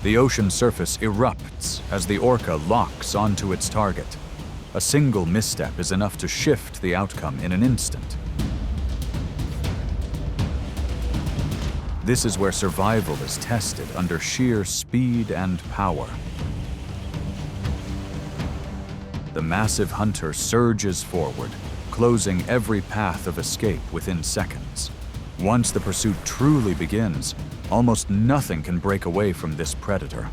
The ocean surface erupts as the orca locks onto its target. A single misstep is enough to shift the outcome in an instant. This is where survival is tested under sheer speed and power. The massive hunter surges forward, closing every path of escape within seconds. Once the pursuit truly begins, almost nothing can break away from this predator.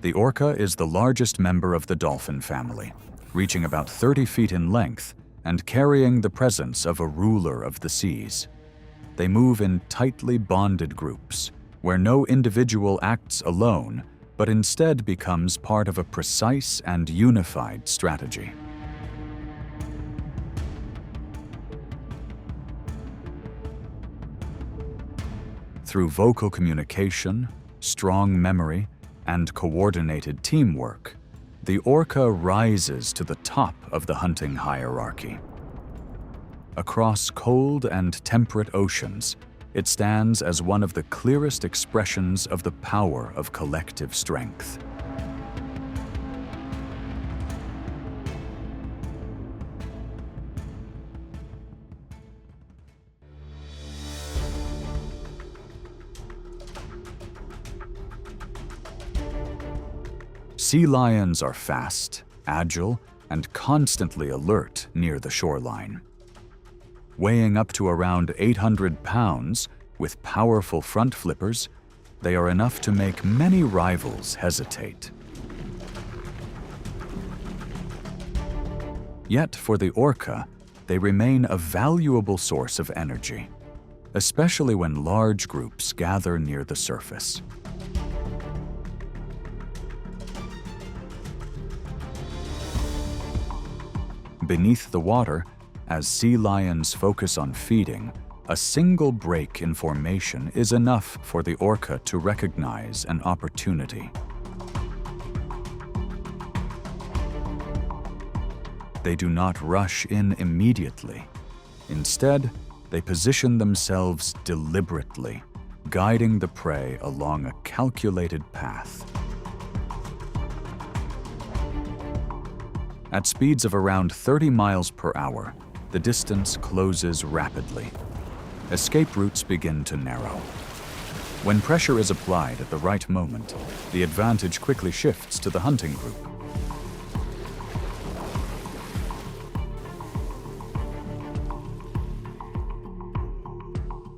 The orca is the largest member of the dolphin family, reaching about 30 feet in length and carrying the presence of a ruler of the seas. They move in tightly bonded groups, where no individual acts alone, but instead becomes part of a precise and unified strategy. Through vocal communication, strong memory, and coordinated teamwork, the orca rises to the top of the hunting hierarchy. Across cold and temperate oceans, it stands as one of the clearest expressions of the power of collective strength. Sea lions are fast, agile, and constantly alert near the shoreline. Weighing up to around 800 pounds, with powerful front flippers, they are enough to make many rivals hesitate. Yet for the orca, they remain a valuable source of energy, especially when large groups gather near the surface. Beneath the water, as sea lions focus on feeding, a single break in formation is enough for the orca to recognize an opportunity. They do not rush in immediately. Instead, they position themselves deliberately, guiding the prey along a calculated path. At speeds of around 30 miles per hour, the distance closes rapidly. Escape routes begin to narrow. When pressure is applied at the right moment, the advantage quickly shifts to the hunting group.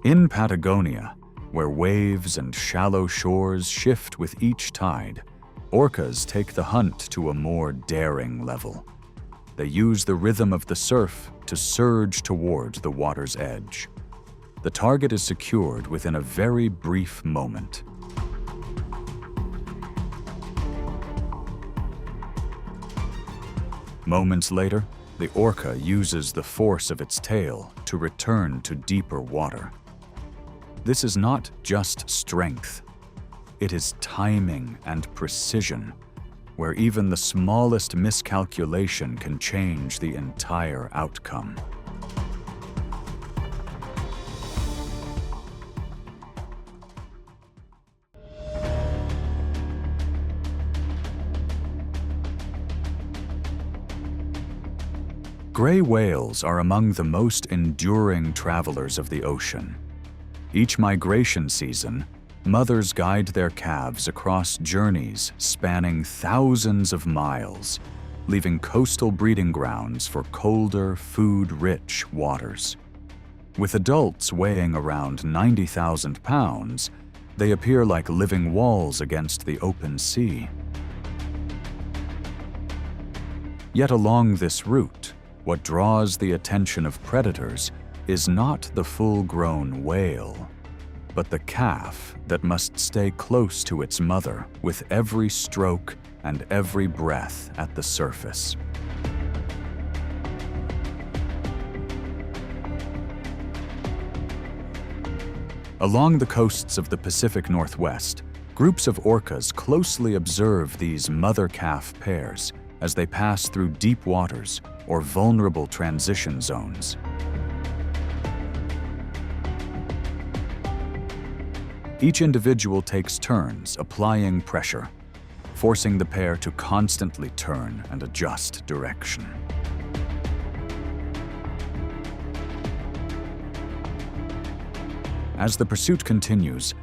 In Patagonia, where waves and shallow shores shift with each tide, orcas take the hunt to a more daring level. They use the rhythm of the surf to surge toward the water's edge. The target is secured within a very brief moment. Moments later, the orca uses the force of its tail to return to deeper water. This is not just strength. It is timing and precision, where even the smallest miscalculation can change the entire outcome. Gray whales are among the most enduring travelers of the ocean. Each migration season, mothers guide their calves across journeys spanning thousands of miles, leaving coastal breeding grounds for colder, food-rich waters. With adults weighing around 90,000 pounds, they appear like living walls against the open sea. Yet along this route, what draws the attention of predators is not the full-grown whale, but the calf that must stay close to its mother with every stroke and every breath at the surface. Along the coasts of the Pacific Northwest, Groups of orcas closely observe these mother-calf pairs as they pass through deep waters or vulnerable transition zones. Each individual takes turns applying pressure, forcing the pair to constantly turn and adjust direction. As the pursuit continues,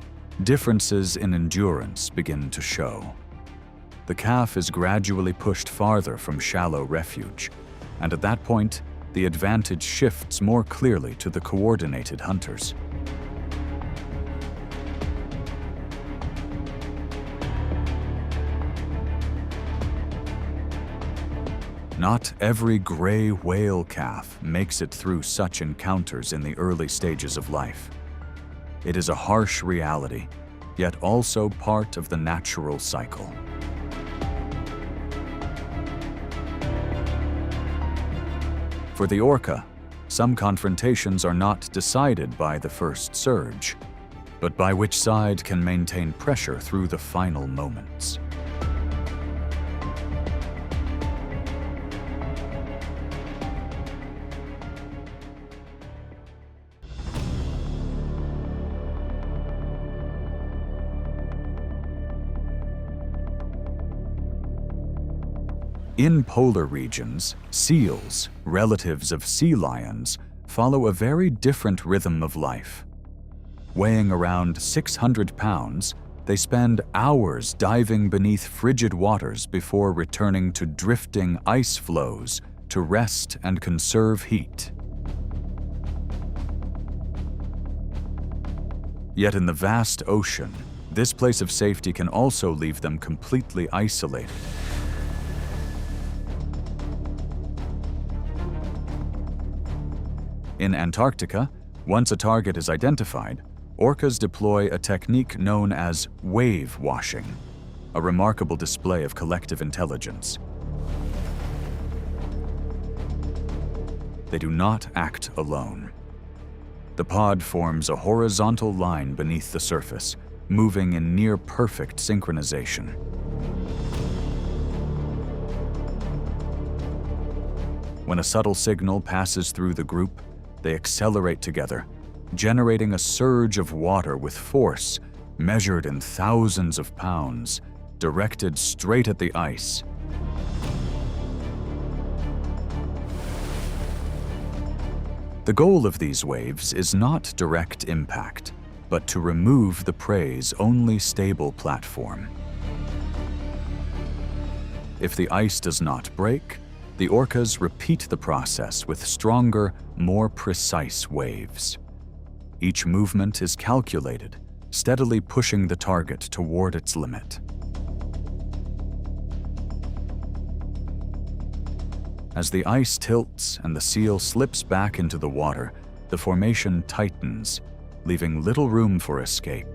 differences in endurance begin to show. The calf is gradually pushed farther from shallow refuge, and at that point, the advantage shifts more clearly to the coordinated hunters. Not every gray whale calf makes it through such encounters in the early stages of life. It is a harsh reality, yet also part of the natural cycle. For the orca, some confrontations are not decided by the first surge, but by which side can maintain pressure through the final moments. In polar regions, seals, relatives of sea lions, follow a very different rhythm of life. Weighing around 600 pounds, they spend hours diving beneath frigid waters before returning to drifting ice floes to rest and conserve heat. Yet in the vast ocean, this place of safety can also leave them completely isolated. In Antarctica, once a target is identified, orcas deploy a technique known as wavewashing, a remarkable display of collective intelligence. They do not act alone. The pod forms a horizontal line beneath the surface, moving in near-perfect synchronization. When a subtle signal passes through the group, they accelerate together, generating a surge of water with force measured in thousands of pounds, directed straight at the ice. The goal of these waves is not direct impact, but to remove the prey's only stable platform. If the ice does not break, the orcas repeat the process with stronger, more precise waves. Each movement is calculated, steadily pushing the target toward its limit. As the ice tilts and the seal slips back into the water, the formation tightens, leaving little room for escape.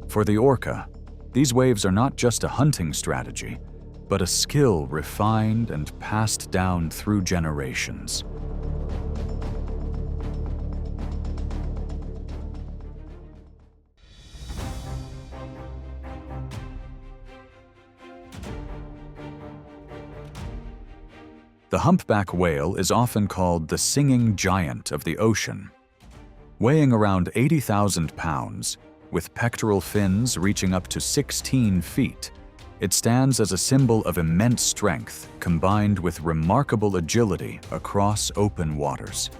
For the orca, these waves are not just a hunting strategy, but a skill refined and passed down through generations. The humpback whale is often called the singing giant of the ocean. Weighing around 80,000 pounds, with pectoral fins reaching up to 16 feet, it stands as a symbol of immense strength combined with remarkable agility across open waters.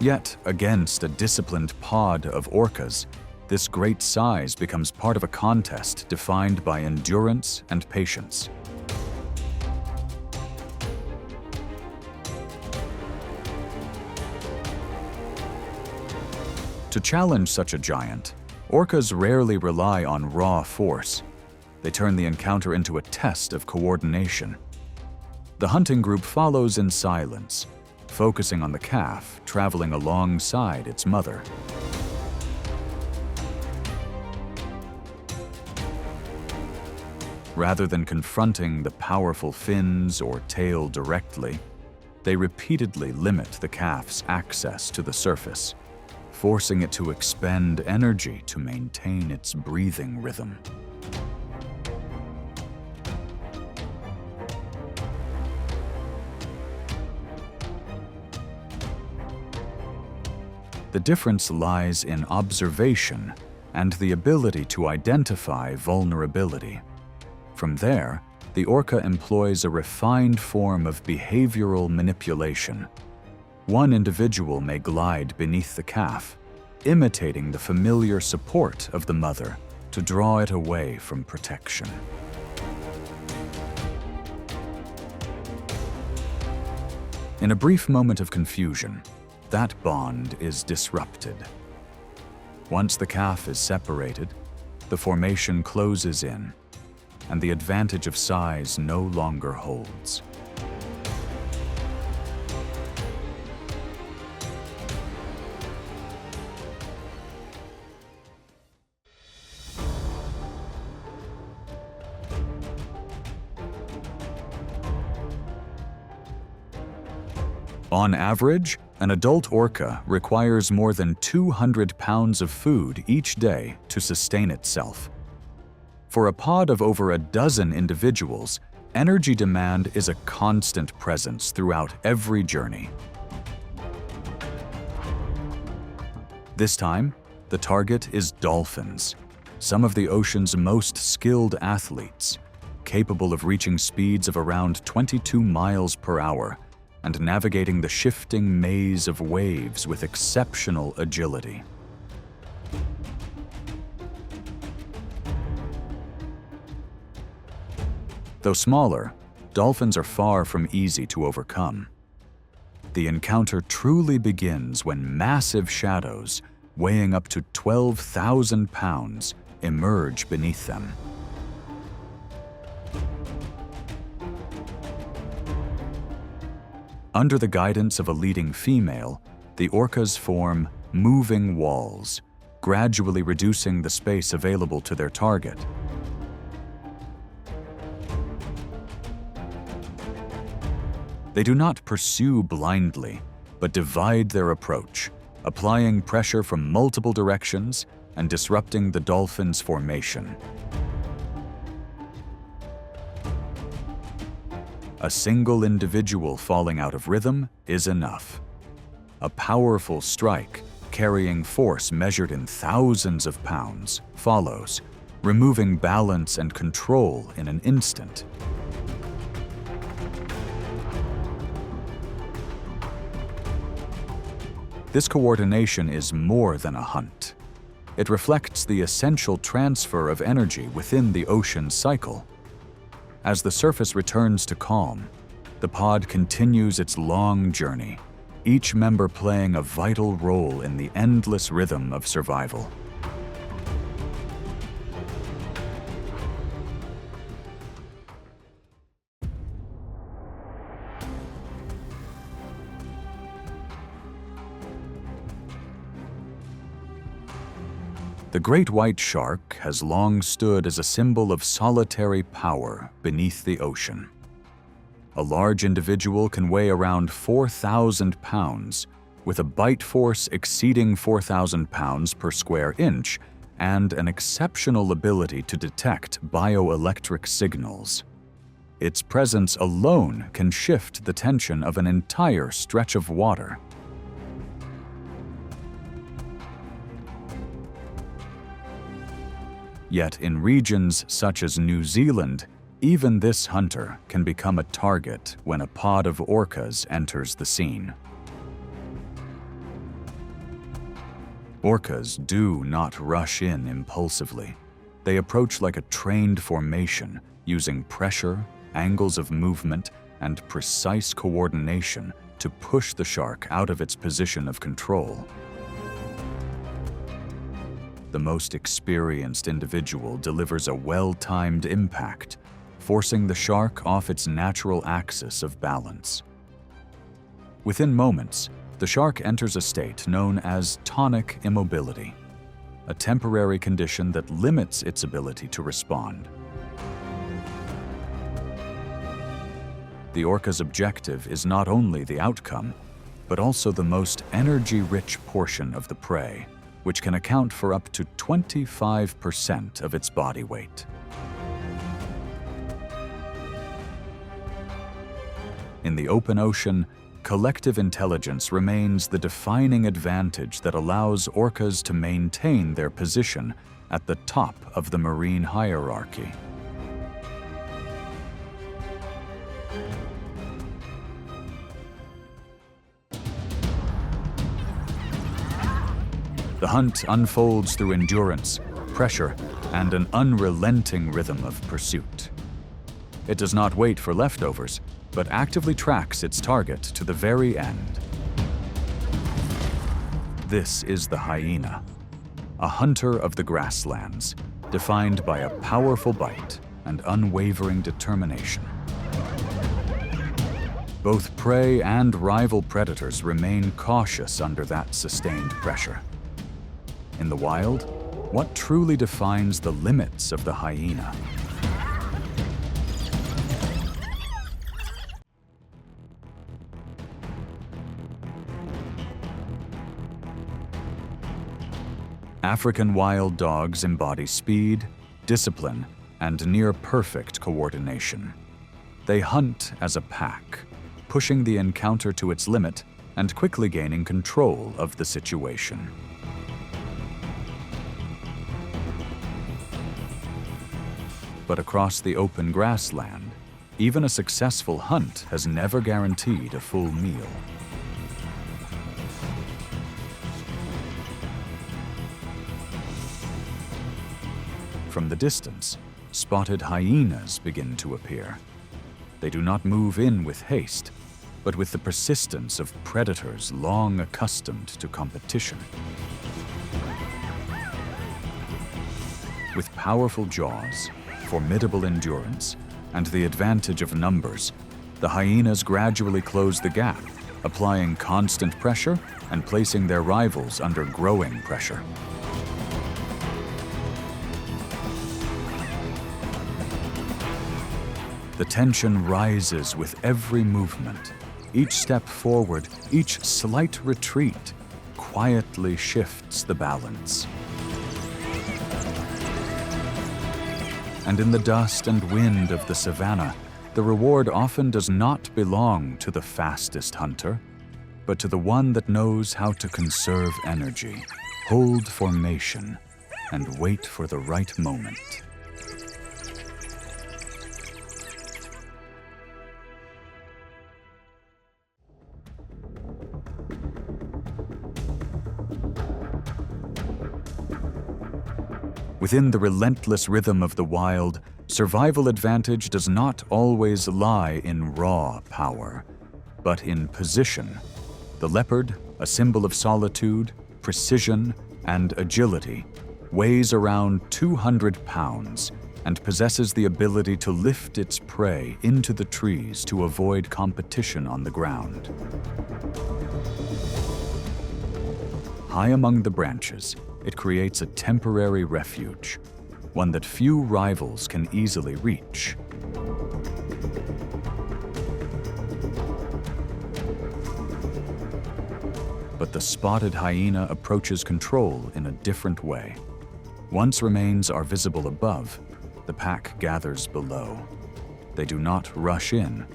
Yet, against a disciplined pod of orcas, this great size becomes part of a contest defined by endurance and patience. To challenge such a giant, orcas rarely rely on raw force. They turn the encounter into a test of coordination. The hunting group follows in silence, focusing on the calf traveling alongside its mother. Rather than confronting the powerful fins or tail directly, They repeatedly limit the calf's access to the surface, forcing it to expend energy to maintain its breathing rhythm. The difference lies in observation and the ability to identify vulnerability. From there, the orca employs a refined form of behavioral manipulation. One individual may glide beneath the calf, imitating the familiar support of the mother to draw it away from protection. In a brief moment of confusion, that bond is disrupted. Once the calf is separated, the formation closes in, and the advantage of size no longer holds. On average, an adult orca requires more than 200 pounds of food each day to sustain itself. For a pod of over a dozen individuals, energy demand is a constant presence throughout every journey. This time, the target is dolphins, some of the ocean's most skilled athletes, capable of reaching speeds of around 22 miles per hour and navigating the shifting maze of waves with exceptional agility. Though smaller, dolphins are far from easy to overcome. The encounter truly begins when massive shadows, weighing up to 12,000 pounds, emerge beneath them. Under the guidance of a leading female, the orcas form moving walls, gradually reducing the space available to their target. They do not pursue blindly, but divide their approach, applying pressure from multiple directions and disrupting the dolphin's formation. A single individual falling out of rhythm is enough. A powerful strike, carrying force measured in thousands of pounds, follows, removing balance and control in an instant. This coordination is more than a hunt. It reflects the essential transfer of energy within the ocean cycle. As the surface returns to calm, the pod continues its long journey, each member playing a vital role in the endless rhythm of survival. The great white shark has long stood as a symbol of solitary power beneath the ocean. A large individual can weigh around 4,000 pounds, with a bite force exceeding 4,000 pounds per square inch and an exceptional ability to detect bioelectric signals. Its presence alone can shift the tension of an entire stretch of water. Yet in regions such as New Zealand, even this hunter can become a target when a pod of orcas enters the scene. Orcas do not rush in impulsively. They approach like a trained formation, using pressure, angles of movement, and precise coordination to push the shark out of its position of control. The most experienced individual delivers a well-timed impact, forcing the shark off its natural axis of balance. Within moments, the shark enters a state known as tonic immobility, a temporary condition that limits its ability to respond. The orca's objective is not only the outcome, but also the most energy-rich portion of the prey, which can account for up to 25% of its body weight. In the open ocean, collective intelligence remains the defining advantage that allows orcas to maintain their position at the top of the marine hierarchy. The hunt unfolds through endurance, pressure, and an unrelenting rhythm of pursuit. It does not wait for leftovers, but actively tracks its target to the very end. This is the hyena, a hunter of the grasslands, defined by a powerful bite and unwavering determination. Both prey and rival predators remain cautious under that sustained pressure. In the wild, what truly defines the limits of the hyena? African wild dogs embody speed, discipline, and near-perfect coordination. They hunt as a pack, pushing the encounter to its limit and quickly gaining control of the situation. But across the open grassland, even a successful hunt has never guaranteed a full meal. From the distance, spotted hyenas begin to appear. They do not move in with haste, but with the persistence of predators long accustomed to competition. With powerful jaws, formidable endurance, and the advantage of numbers, the hyenas gradually close the gap, applying constant pressure and placing their rivals under growing pressure. The tension rises with every movement. Each step forward, each slight retreat, quietly shifts the balance. And in the dust and wind of the savannah, the reward often does not belong to the fastest hunter, but to the one that knows how to conserve energy, hold formation, and wait for the right moment. Within the relentless rhythm of the wild, survival advantage does not always lie in raw power, but in position. The leopard, a symbol of solitude, precision, and agility, weighs around 200 pounds and possesses the ability to lift its prey into the trees to avoid competition on the ground. High among the branches, it creates a temporary refuge, one that few rivals can easily reach. But the spotted hyena approaches control in a different way. Once remains are visible above, the pack gathers below. They do not rush in,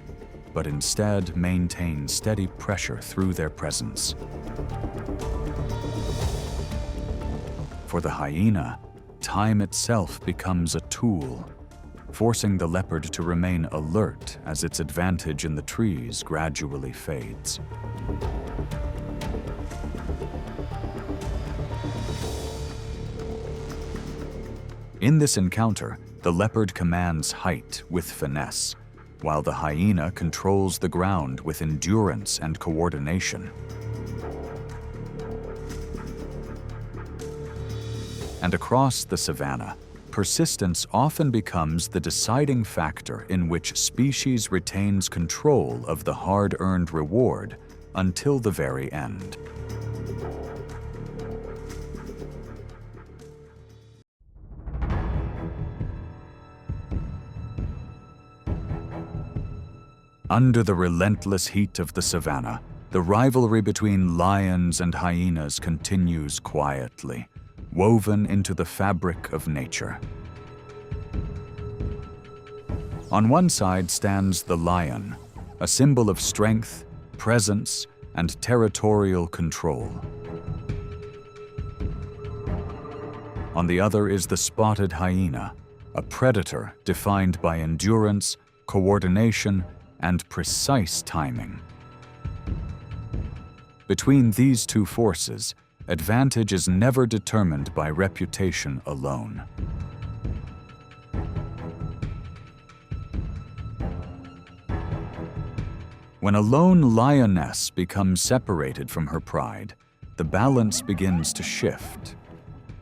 but instead maintain steady pressure through their presence. For the hyena, time itself becomes a tool, forcing the leopard to remain alert as its advantage in the trees gradually fades. In this encounter, the leopard commands height with finesse, while the hyena controls the ground with endurance and coordination. And across the savannah, persistence often becomes the deciding factor in which species retains control of the hard-earned reward until the very end. Under the relentless heat of the savannah, the rivalry between lions and hyenas continues quietly, woven into the fabric of nature. On one side stands the lion, a symbol of strength, presence, and territorial control. On the other is the spotted hyena, a predator defined by endurance, coordination, and precise timing. Between these two forces, advantage is never determined by reputation alone. When a lone lioness becomes separated from her pride, the balance begins to shift.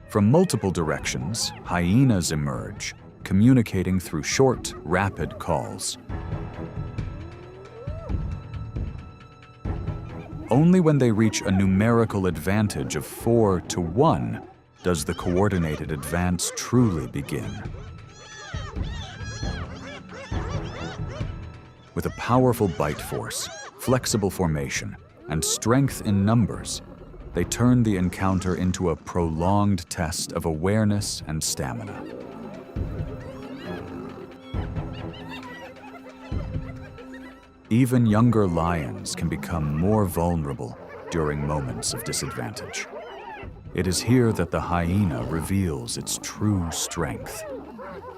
From multiple directions, hyenas emerge, communicating through short, rapid calls. Only when they reach a numerical advantage of 4-1 does the coordinated advance truly begin. With a powerful bite force, flexible formation, and strength in numbers, they turn the encounter into a prolonged test of awareness and stamina. Even younger lions can become more vulnerable during moments of disadvantage. It is here that the hyena reveals its true strength,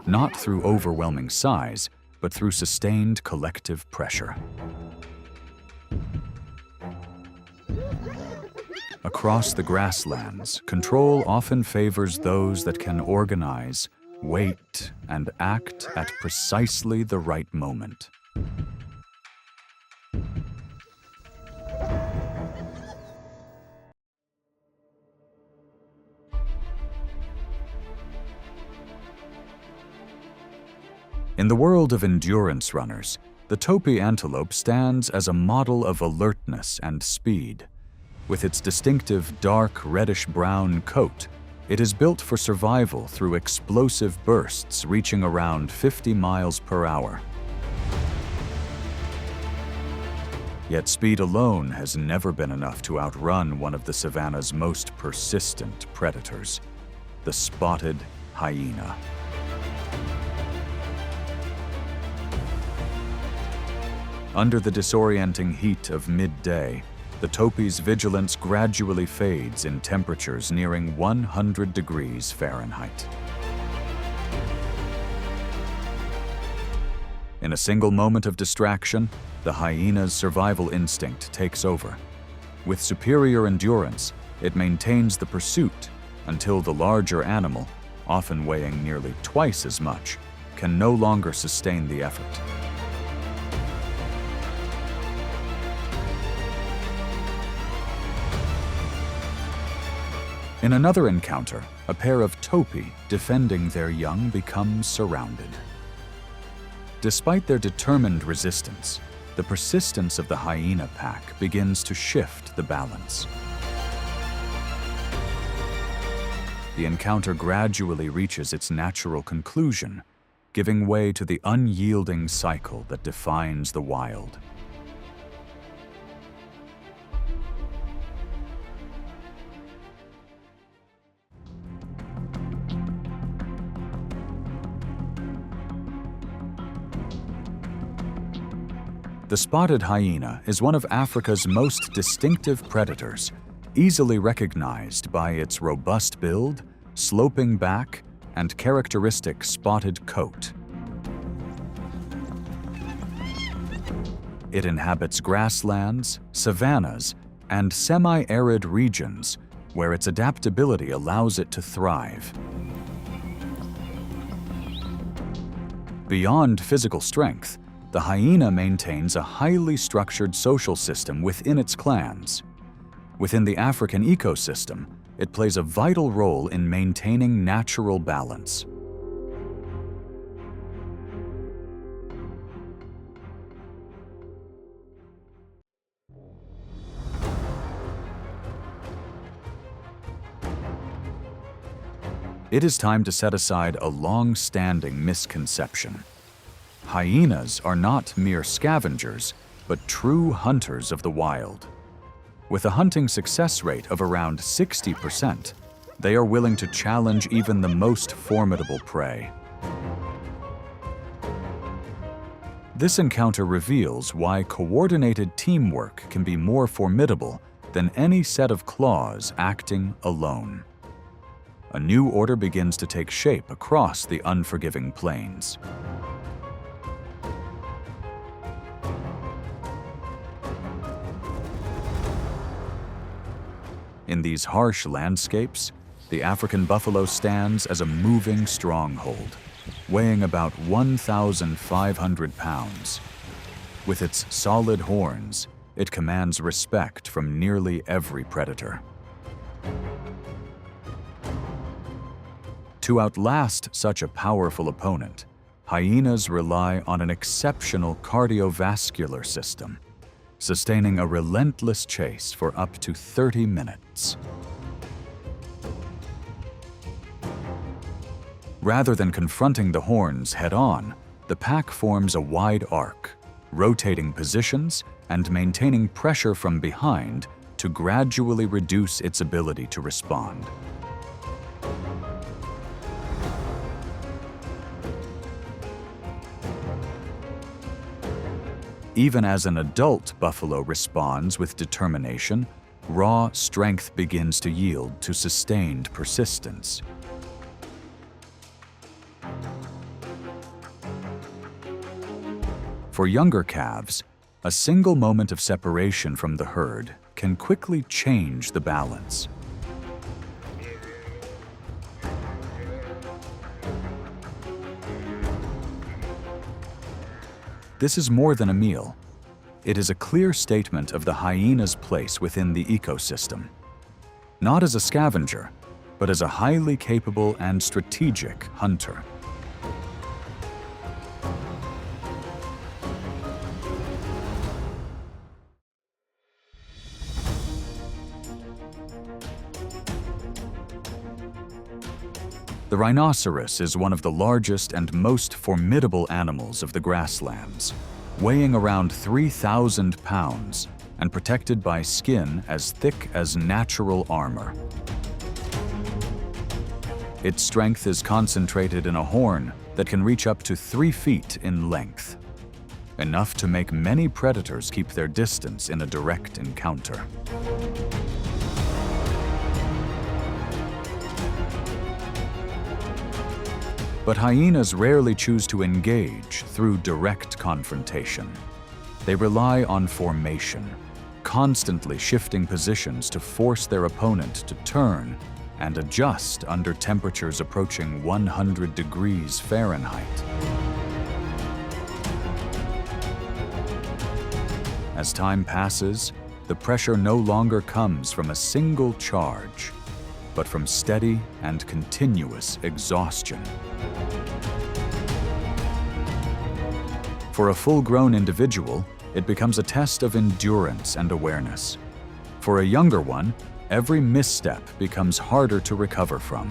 not through overwhelming size, but through sustained collective pressure. Across the grasslands, control often favors those that can organize, wait, and act at precisely the right moment. In the world of endurance runners, the topee antelope stands as a model of alertness and speed. With its distinctive dark reddish-brown coat, it is built for survival through explosive bursts reaching around 50 miles per hour. Yet speed alone has never been enough to outrun one of the savannah's most persistent predators, the spotted hyena. Under the disorienting heat of midday, the topee's vigilance gradually fades in temperatures nearing 100 degrees Fahrenheit. In a single moment of distraction, the hyena's survival instinct takes over. With superior endurance, it maintains the pursuit until the larger animal, often weighing nearly twice as much, can no longer sustain the effort. In another encounter, a pair of topee defending their young becomes surrounded. Despite their determined resistance, the persistence of the hyena pack begins to shift the balance. The encounter gradually reaches its natural conclusion, giving way to the unyielding cycle that defines the wild. The spotted hyena is one of Africa's most distinctive predators, easily recognized by its robust build, sloping back, and characteristic spotted coat. It inhabits grasslands, savannas, and semi-arid regions where its adaptability allows it to thrive. Beyond physical strength, the hyena maintains a highly structured social system within its clans. Within the African ecosystem, it plays a vital role in maintaining natural balance. It is time to set aside a long-standing misconception. Hyenas are not mere scavengers, but true hunters of the wild. With a hunting success rate of around 60%, they are willing to challenge even the most formidable prey. This encounter reveals why coordinated teamwork can be more formidable than any set of claws acting alone. A new order begins to take shape across the unforgiving plains. In these harsh landscapes, the African buffalo stands as a moving stronghold, weighing about 1,500 pounds. With its solid horns, it commands respect from nearly every predator. To outlast such a powerful opponent, hyenas rely on an exceptional cardiovascular system, sustaining a relentless chase for up to 30 minutes. Rather than confronting the horns head-on, the pack forms a wide arc, rotating positions and maintaining pressure from behind to gradually reduce its ability to respond. Even as an adult buffalo responds with determination, raw strength begins to yield to sustained persistence. For younger calves, a single moment of separation from the herd can quickly change the balance. This is more than a meal. It is a clear statement of the hyena's place within the ecosystem. Not as a scavenger, but as a highly capable and strategic hunter. The rhinoceros is one of the largest and most formidable animals of the grasslands, weighing around 3,000 pounds and protected by skin as thick as natural armor. Its strength is concentrated in a horn that can reach up to 3 feet in length, enough to make many predators keep their distance in a direct encounter. But hyenas rarely choose to engage through direct confrontation. They rely on formation, constantly shifting positions to force their opponent to turn and adjust under temperatures approaching 100 degrees Fahrenheit. As time passes, the pressure no longer comes from a single charge, but from steady and continuous exhaustion. For a full-grown individual, it becomes a test of endurance and awareness. For a younger one, every misstep becomes harder to recover from.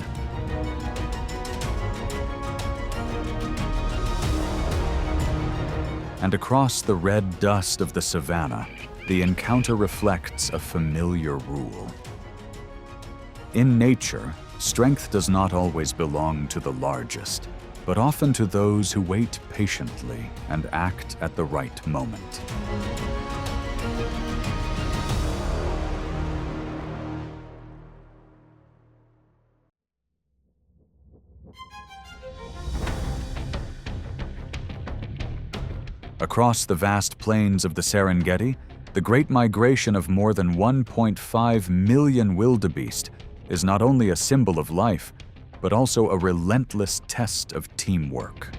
And across the red dust of the savannah, the encounter reflects a familiar rule. In nature, strength does not always belong to the largest, but often to those who wait patiently and act at the right moment. Across the vast plains of the Serengeti, the great migration of more than 1.5 million wildebeest is not only a symbol of life, but also a relentless test of teamwork.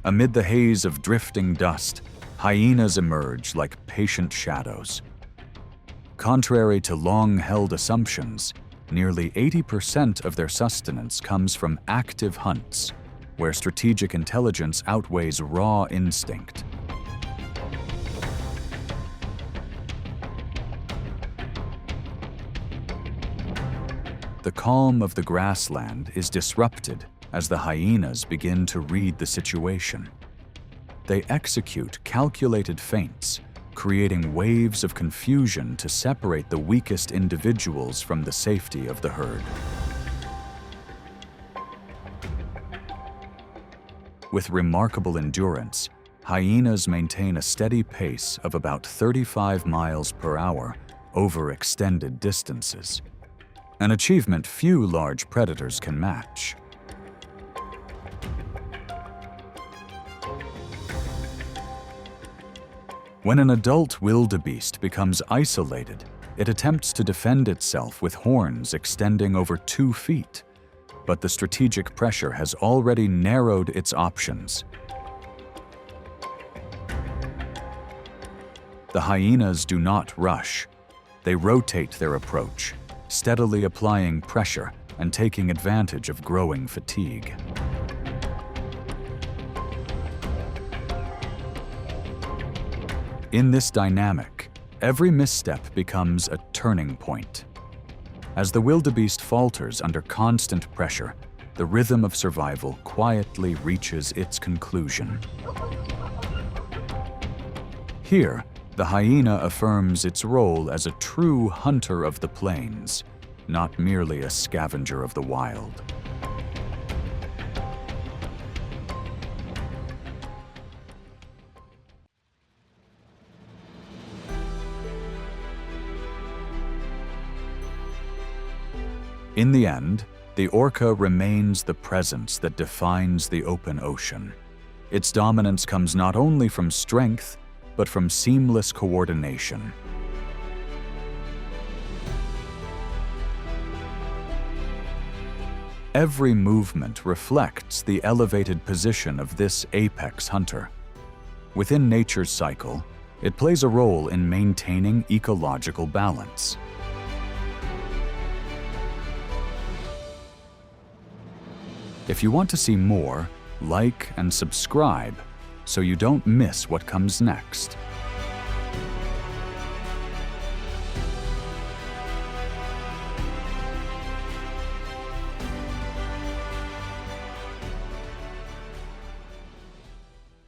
Amid the haze of drifting dust, hyenas emerge like patient shadows. Contrary to long-held assumptions, nearly 80% of their sustenance comes from active hunts, where strategic intelligence outweighs raw instinct. The calm of the grassland is disrupted as the hyenas begin to read the situation. They execute calculated feints, creating waves of confusion to separate the weakest individuals from the safety of the herd. With remarkable endurance, hyenas maintain a steady pace of about 35 miles per hour over extended distances, an achievement few large predators can match. When an adult wildebeest becomes isolated, it attempts to defend itself with horns extending over 2 feet, but the strategic pressure has already narrowed its options. The hyenas do not rush. They rotate their approach, steadily applying pressure and taking advantage of growing fatigue. In this dynamic, every misstep becomes a turning point. As the wildebeest falters under constant pressure, the rhythm of survival quietly reaches its conclusion. Here, the hyena affirms its role as a true hunter of the plains, not merely a scavenger of the wild. In the end, the orca remains the presence that defines the open ocean. Its dominance comes not only from strength, but from seamless coordination. Every movement reflects the elevated position of this apex hunter. Within nature's cycle, it plays a role in maintaining ecological balance. If you want to see more, like and subscribe so you don't miss what comes next.